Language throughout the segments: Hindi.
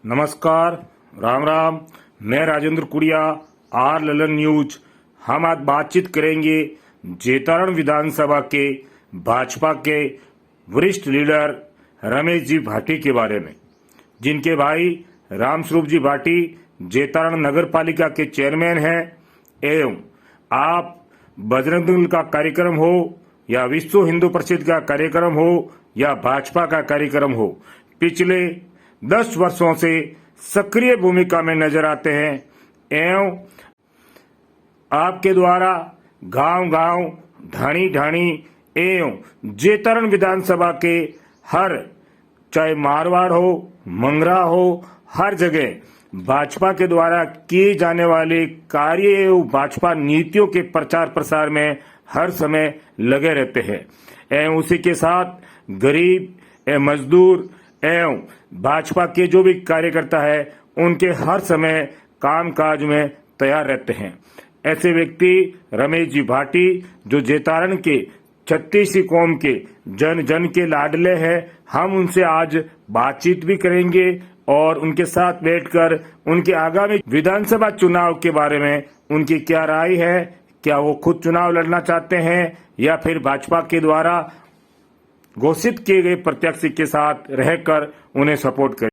नमस्कार, राम राम। मैं राजेंद्र कुड़िया, आर ललन न्यूज। हम आज बातचीत करेंगे जेतारण विधानसभा के भाजपा के वरिष्ठ लीडर रमेश जी भाटी के बारे में, जिनके भाई रामस्वरूप जी भाटी जेतारण नगर पालिका के चेयरमैन हैं। एवं आप बजरंग दल का कार्यक्रम हो या विश्व हिंदू परिषद का कार्यक्रम हो या भाजपा का कार्यक्रम हो, पिछले 10 वर्षों से सक्रिय भूमिका में नजर आते हैं एवं आपके द्वारा गांव-गांव, ढाणी-ढाणी एवं जेतारण विधानसभा के हर, चाहे मारवाड़ हो, मंगरा हो, हर जगह भाजपा के द्वारा किए जाने वाले कार्य एवं भाजपा नीतियों के प्रचार प्रसार में हर समय लगे रहते हैं एवं उसी के साथ गरीब एवं मजदूर एवं भाजपा के जो भी कार्यकर्ता है उनके हर समय कामकाज में तैयार रहते हैं। ऐसे व्यक्ति रमेश जी भाटी, जो जेतारण के 36 कौम के जन जन के लाडले हैं, हम उनसे आज बातचीत भी करेंगे और उनके साथ बैठकर उनके आगामी विधानसभा चुनाव के बारे में उनकी क्या राय है, क्या वो खुद चुनाव लड़ना चाहते हैं या फिर भाजपा के द्वारा घोषित किए गए प्रत्याशी के साथ रहकर उन्हें सपोर्ट करें।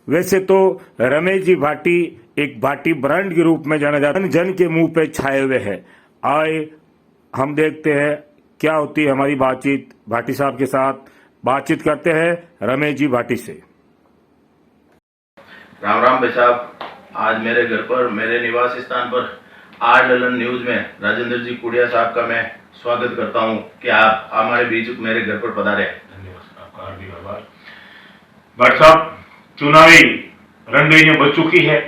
वैसे तो रमेश जी भाटी एक भाटी ब्रांड के रूप में जाना जाता है, जन के मुंह पे छाए हुए हैं। आए हम देखते हैं क्या होती है हमारी बातचीत भाटी साहब के साथ। बातचीत करते हैं रमेश जी भाटी से। राम राम भाई साहब, आज मेरे घर पर, मेरे निवास स्थान पर आर ललन न्यूज में राजेंद्र जी कुड़िया साहब का मैं स्वागत करता हूं कि आप हमारे बीच मेरे घर पर पधारे। धन्यवाद भट्ट साहब। चुनावी रणनीति बच चुकी है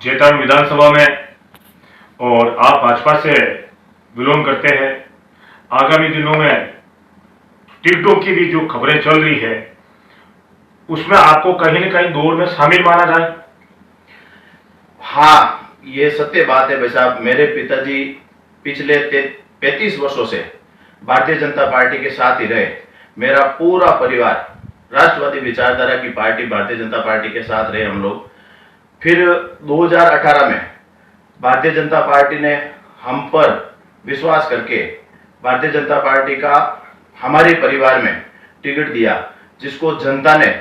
जेतारण विधानसभा में और आप भाजपा से बिलोंग करते हैं। आगामी दिनों में टिकटों की भी जो खबरें चल रही है उसमें आपको कहीं न कहीं दौड़ में शामिल माना जाए। हाँ, ये सत्य बात है भाई साहब। मेरे पिताजी पिछले 35 वर्षों से भारतीय जनता पार्टी के साथ ही रहे। मेरा पूरा परिवार राष्ट्रवादी विचारधारा की पार्टी भारतीय जनता पार्टी के साथ रहे हम लोग। फिर 2018 में भारतीय जनता पार्टी ने हम पर विश्वास करके भारतीय जनता पार्टी का हमारे परिवार में टिकट दिया, जिसको जनता ने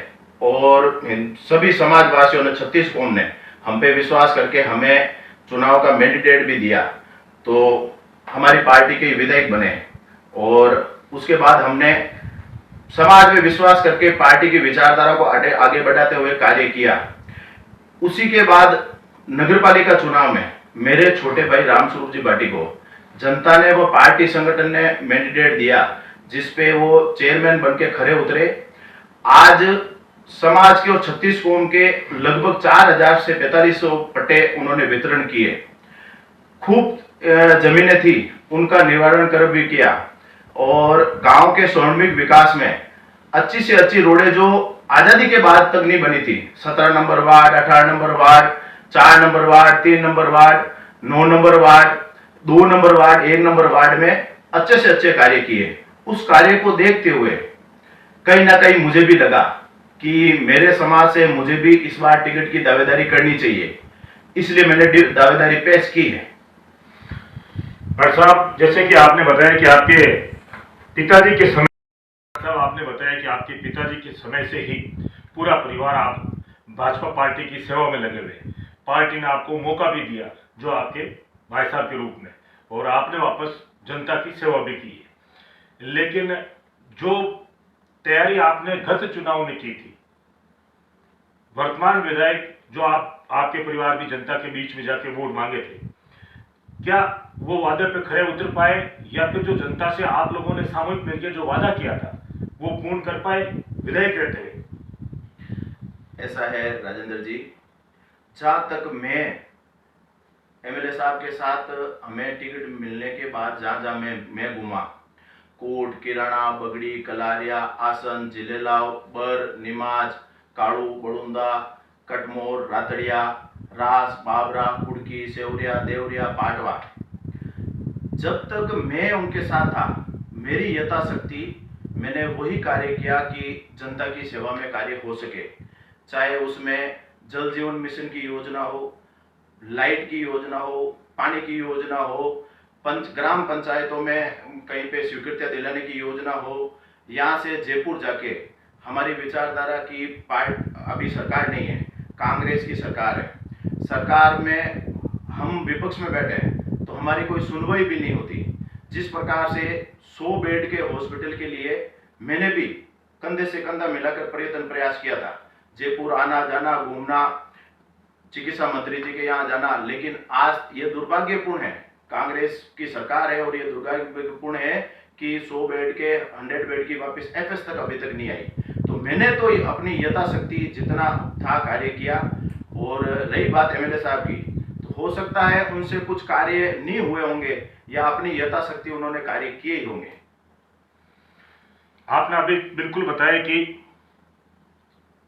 और सभी समाजवासियों ने, 36 कौम ने हम पे विश्वास करके हमें चुनाव का मैंडेट भी दिया। तो हमारी पार्टी के विधायक बने और उसके बाद हमने समाज में विश्वास करके पार्टी की विचारधारा को आगे बढ़ाते हुए कार्य किया। उसी के बाद नगरपालिका चुनाव में मेरे छोटे भाई रामस्वरूप जी भाटी को जनता ने, वो पार्टी संगठन ने मैंडेट दिया, जिसपे वो चेयरमैन बन के खड़े उतरे। आज समाज के और 36 कौम के लगभग 4000 से 4500 पट्टे उन्होंने वितरण किए। खूब जमीनें थी, उनका निवारण कर भी किया और गांव के स्वर्णिम विकास में अच्छी से अच्छी रोडें जो आजादी के बाद तक नहीं बनी थी, 17 number ward, 18 number ward, 4 number ward, 3 number ward, 9 number ward, 2 number ward, 1 number ward में अच्छे से अच्छे कार्य किए। उस कार्य को देखते हुए कहीं ना कहीं मुझे भी लगा कि मेरे समाज से मुझे भी इस बार टिकट की दावेदारी करनी चाहिए, इसलिए मैंने दावेदारी पेश की है। भट्ट साहब, जैसे कि आपने बताया कि आपके पिताजी के समय से ही पूरा परिवार आप भाजपा पार्टी की सेवा में लगे हुए। पार्टी ने आपको मौका भी दिया जो आपके भाई साहब के रूप में, और आपने वापस जनता की सेवा भी की है। लेकिन जो तैयारी आपने गत चुनाव में की थी, वर्तमान विधायक जो आपके परिवार भी जनता के बीच में जाके वोट मांगे थे, क्या वो वादे पे खरे उतर पाए या फिर जो जनता से आप लोगों ने सामूहिक मिलकर जो वादा किया था वो पूर्ण कर पाए विधायक रहते हुए? ऐसा है राजेंद्र जी, जहां तक मैं एमएलए साहब के साथ हमें टिकट मिलने के बाद जहां जहां मैं घूमा, कोट, किराना, बगड़ी, कलारिया, आसन, जिलेलाव, बर, निमाज, काड़ू, बड़ुंदा, कटमोर, रातड़िया, रास, बाबरा, कुड़की, सेवरिया, देवरिया, पाटवा, जब तक मैं उनके साथ था मेरी यथाशक्ति मैंने वही कार्य किया कि जनता की सेवा में कार्य हो सके। चाहे उसमें जल जीवन मिशन की योजना हो, लाइट की योजना हो, पानी की योजना हो, ग्राम पंचायतों में कहीं पे स्वीकृतियां दिलाने की योजना हो, यहाँ से जयपुर जाके हमारी विचारधारा की अभी सरकार नहीं है, कांग्रेस की सरकार है। सरकार में हम विपक्ष में बैठे हैं तो हमारी कोई सुनवाई भी नहीं होती। जिस प्रकार से 100 बेड के हॉस्पिटल के लिए मैंने भी कंधे से कंधा मिलाकर प्रयास किया था, जयपुर आना जाना घूमना, चिकित्सा मंत्री जी के यहाँ जाना, लेकिन आज ये दुर्भाग्यपूर्ण है, कांग्रेस की सरकार है और ये दुर्भाग्यपूर्ण है कि 100 बेड के 100 बेड की वापस एफएस तक अभी तक नहीं आई। तो मैंने तो अपनी यथाशक्ति जितना था कार्य किया। और रही बात एमएलए साहब की, तो हो सकता है उनसे कुछ कार्य नहीं हुए होंगे या अपनी यथाशक्ति उन्होंने कार्य किए ही होंगे। आपने अभी बिल्कुल बताया कि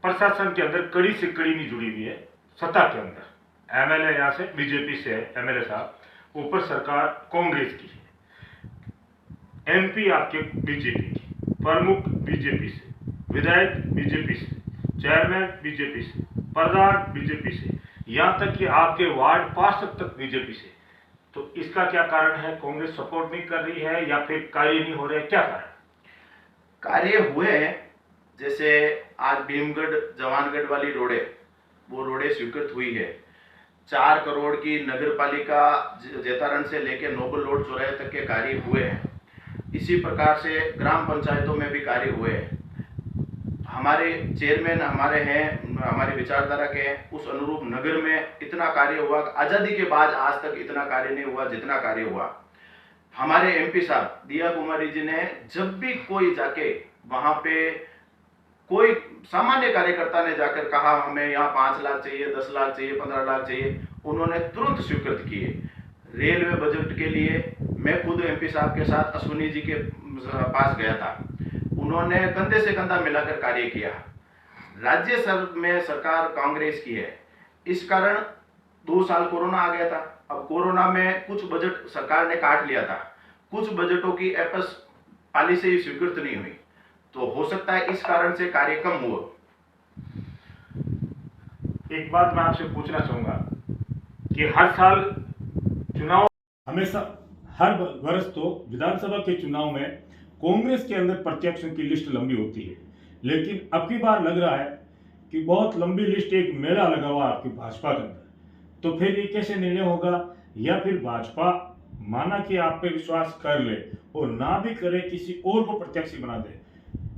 प्रशासन के अंदर कड़ी से कड़ी नहीं जुड़ी हुई है, सत्ता के अंदर एमएलए यहाँ से बीजेपी से है, एमएलए साहब, ऊपर सरकार कांग्रेस की है, एमपी आपके बीजेपी की, प्रमुख बीजेपी से, विधायक बीजेपी से, चेयरमैन बीजेपी से, प्रधान बीजेपी से, यहाँ तक कि आपके वार्ड पार्षद तक बीजेपी से। तो इसका क्या कारण है? कांग्रेस सपोर्ट नहीं कर रही है या फिर कार्य नहीं हो रहे, क्या कारण? कार्य हुए हैं, जैसे आज भीमगढ़ जवानगढ़ वाली रोडे, वो रोडे स्वीकृत हुई है। 4 करोड़ की नगर पालिका जैतारण से लेकर नोबल रोड चौराहे तक के कार्य हुए हैं। इसी प्रकार से ग्राम पंचायतों में भी कार्य हुए हैं। हमारे चेयरमैन हमारे हैं, हमारी विचारधारा के हैं, उस अनुरूप नगर में इतना कार्य हुआ, आजादी के बाद आज तक इतना कार्य नहीं हुआ जितना कार्य हुआ। हमारे एमपी साहब दिया कुमारी जी ने जब भी कोई जाके वहां पे कोई सामान्य कार्यकर्ता ने जाकर कहा हमें यहाँ 5 लाख चाहिए, 10 लाख चाहिए, 15 लाख चाहिए, उन्होंने तुरंत स्वीकृत किए। रेलवे बजट के लिए मैं खुद एमपी साहब के साथ अश्विनी जी के पास गया था, उन्होंने कंधे से कंधा मिलाकर कार्य किया। राज्य में सरकार कांग्रेस की है, इस कारण 2 साल कोरोना आ गया था। अब कोरोना में कुछ बजट सरकार ने काट लिया था, कुछ बजटों की एपस पॉलिसी ही स्वीकृत नहीं हुई, तो हो सकता है इस कारण से कार्य कम हुआ। एक बात मैं आपसे पूछना चाहूंगा कि हर साल चुनाव, हमेशा हर वर्ष तो विधानसभा के चुनाव में कांग्रेस के अंदर प्रत्याशियों की लिस्ट लंबी होती है, लेकिन अब की बार लग रहा है कि बहुत लंबी लिस्ट, एक मेला लगा हुआ आपकी भाजपा के अंदर। तो फिर ये कैसे निर्णय होगा? या फिर भाजपा माना कि आप पे विश्वास कर ले और ना भी करे, किसी और को प्रत्याशी बना दे,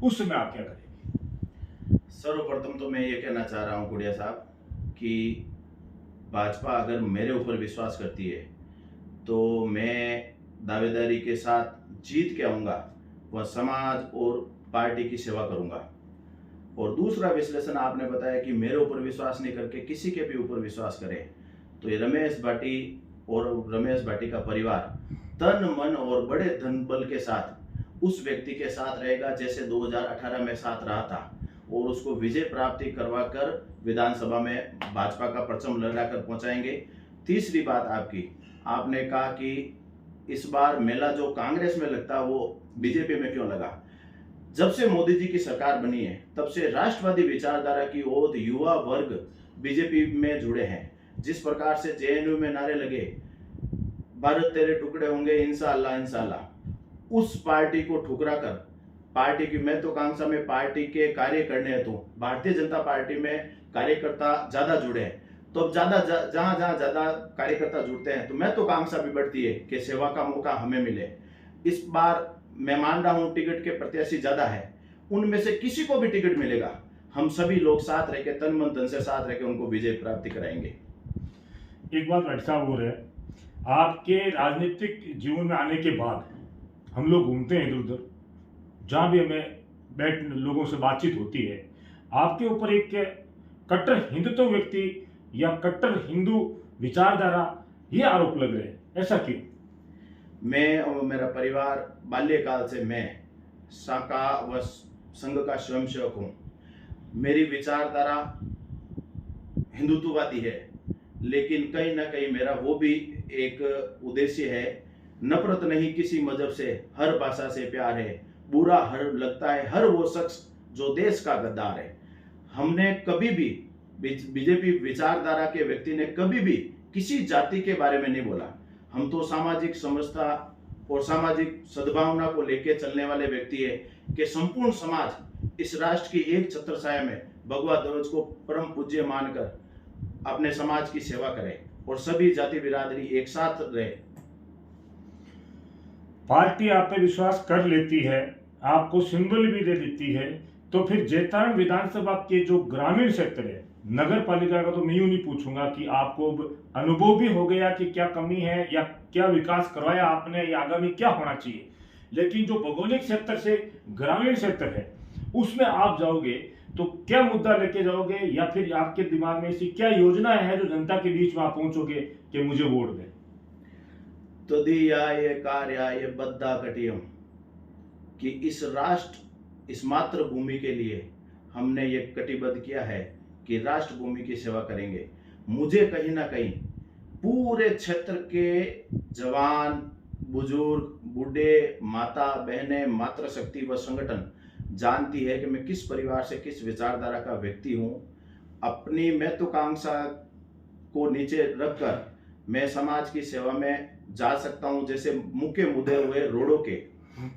उस समय आप क्या करेंगे? सर्वप्रथम तो मैं ये कहना चाह रहा हूँ गुड़िया साहब कि भाजपा अगर मेरे ऊपर विश्वास करती है तो मैं दावेदारी के साथ जीत के आऊँगा, वह समाज और पार्टी की सेवा करूँगा। और दूसरा विश्लेषण आपने बताया कि मेरे ऊपर विश्वास नहीं करके किसी के भी ऊपर विश्वास करें, तो ये रमेश भाटी और रमेश भाटी का परिवार तन मन और बड़े धन बल के साथ उस व्यक्ति के साथ रहेगा जैसे 2018 में साथ रहा था, और उसको विजय प्राप्ति करवाकर विधानसभा में भाजपा का परचम लहराकर पहुंचाएंगे। तीसरी बात आपने कहा कि इस बार मेला जो कांग्रेस में लगता वो बीजेपी में क्यों लगा? जब से मोदी जी की सरकार बनी है तब से राष्ट्रवादी विचारधारा की ओर युवा वर्ग बीजेपी में जुड़े हैं। जिस प्रकार से जेएनयू में नारे लगे, भारत तेरे टुकड़े होंगे इंशाअल्लाह इंशाअल्लाह, उस पार्टी को ठुकरा कर पार्टी की महत्वाकांक्षा में पार्टी के कार्य करने हैं, तो भारतीय जनता पार्टी में कार्यकर्ता ज्यादा जुड़े हैं। तो अब जहां ज्यादा कार्यकर्ता जुड़ते हैं तो महत्वाकांक्षा भी बढ़ती है कि सेवा का मौका हमें मिले। इस बार मैं मान रहा हूं टिकट के प्रत्याशी ज्यादा है, उनमें से किसी को भी टिकट मिलेगा, हम सभी लोग साथ रह के तन मन धन से साथ रह के उनको विजय प्राप्ति कराएंगे। एक बात भाई साहब और है, आपके राजनीतिक जीवन में आने के बाद हम लोग घूमते हैं इधर उधर, जहाँ भी हमें लोगों से बातचीत होती है, आपके ऊपर एक कट्टर हिंदुत्व व्यक्ति या कट्टर हिंदू विचारधारा ये आरोप लग रहे हैं, ऐसा क्यों? मैं और मेरा परिवार बाल्यकाल से मैं साका व संघ का स्वयंसेवक हूँ। मेरी विचारधारा हिंदुत्ववादी है, लेकिन कहीं ना कहीं मेरा वो भी एक उद्देश्य है, नफरत नहीं किसी मजहब से, हर भाषा से प्यार है, बुरा हर लगता है हर वो शख्स जो देश का गद्दार है। हमने कभी भी बीजेपी विचारधारा के व्यक्ति ने कभी भी किसी जाति के बारे में नहीं बोला। हम तो सामाजिक समरसता और सामाजिक सद्भावना को लेकर चलने वाले व्यक्ति है कि संपूर्ण समाज इस राष्ट्र की एक छत्रछाया में भगवा ध्वज को परम पूज्य मानकर अपने समाज की सेवा करे और सभी जाति बिरादरी एक साथ रहे। पार्टी आप पे विश्वास कर लेती है, आपको सिंबल भी दे देती है, तो फिर जैतारण विधानसभा के जो ग्रामीण क्षेत्र है, नगर पालिका का तो मैं यूं नहीं पूछूंगा कि आपको अनुभव भी हो गया कि क्या कमी है या क्या विकास करवाया आपने या आगामी क्या होना चाहिए, लेकिन जो भौगोलिक क्षेत्र से ग्रामीण क्षेत्र है उसमें आप जाओगे तो क्या मुद्दा लेके जाओगे या फिर आपके दिमाग में ऐसी क्या योजना है जो जनता के बीच में आप पहुंचोगे कि मुझे वोट दें? तदीयाय कार्याय बद्धा कटियम कि इस राष्ट्र इस मातृभूमि के लिए हमने ये कटिबद्ध किया है कि राष्ट्र भूमि की सेवा करेंगे। मुझे कहीं ना कहीं पूरे क्षेत्र के जवान, बुजुर्ग, बूढ़े, माता बहनें, मातृशक्ति व संगठन जानती है कि मैं किस परिवार से, किस विचारधारा का व्यक्ति हूँ। अपनी महत्वाकांक्षा को नीचे रखकर मैं समाज की सेवा में जा सकता हूँ। जैसे मुख्य मुद्दे हुए रोडों के,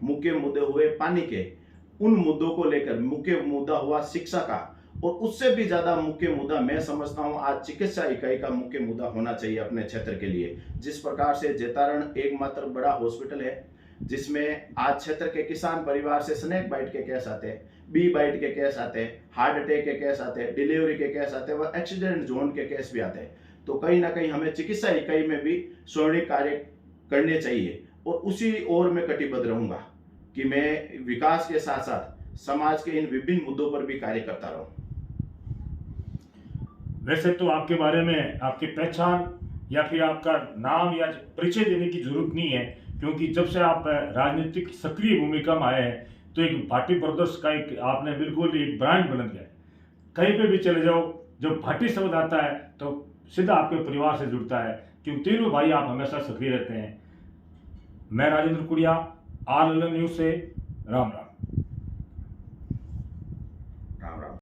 मुख्य मुद्दे हुए पानी के, उन मुद्दों को लेकर मुख्य मुद्दा हुआ शिक्षा का, और उससे भी ज्यादा मुख्य मुद्दा मैं समझता हूं आज चिकित्सा इकाई का मुख्य मुद्दा होना चाहिए अपने क्षेत्र के लिए। जिस प्रकार से जैतारण एकमात्र बड़ा हॉस्पिटल है जिसमें आज क्षेत्र के किसान परिवार से स्नेक बाइट के केस आते हैं, बी बाइट के केस आते हैं, हार्ट अटैक के केस आते हैं, डिलीवरी के केस आते हैं, व एक्सीडेंट जोन के केस भी आते हैं। तो कहीं ना कहीं हमें चिकित्सा इकाई में भी स्वर्णिम कार्य करने चाहिए और उसी ओर मैं कटिबद्ध रहूंगा कि मैं विकास के साथ साथ समाज के इन विभिन्न मुद्दों पर भी कार्य करता रहूं। वैसे तो आपके बारे में आपकी पहचान या फिर आपका नाम या परिचय देने की जरूरत नहीं है, क्योंकि जब से आप राजनीतिक सक्रिय भूमिका में आए हैं तो एक भाटी ब्रदर्स का एक आपने बिल्कुल एक ब्रांड बन गया है। कहीं पे भी चले जाओ, जब भाटी शब्द आता है तो सीधा आपके परिवार से जुड़ता है, क्योंकि तीनों भाई आप हमेशा सक्रिय रहते हैं। मैं राजेंद्र कुड़िया, RLN न्यूज से राम राम।